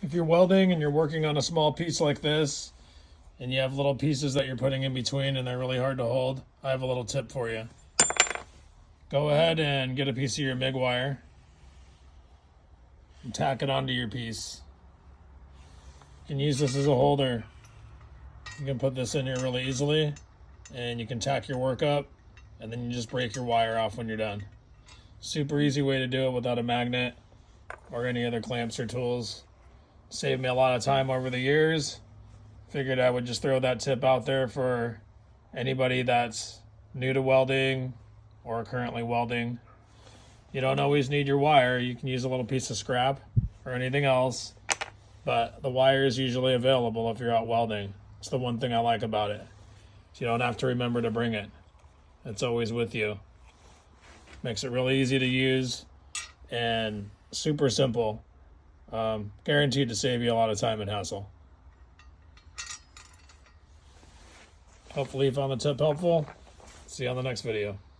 If you're welding and you're working on a small piece like this, and you have little pieces that you're putting in between and they're really hard to hold, I have a little tip for you. Go ahead and get a piece of your MIG wire and tack it onto your piece. You can use this as a holder. You can put this in here really easily, and you can tack your work up, and then you just break your wire off when you're done. Super easy way to do it without a magnet or any other clamps or tools. Saved me a lot of time over the years. Figured I would just throw that tip out there for anybody that's new to welding or currently welding. You don't always need your wire. You can use a little piece of scrap or anything else, but the wire is usually available if you're out welding. It's the one thing I like about it. So you don't have to remember to bring it. It's always with you. Makes it really easy to use and super simple. Guaranteed to save you a lot of time and hassle. Hopefully you found the tip helpful. See you on the next video.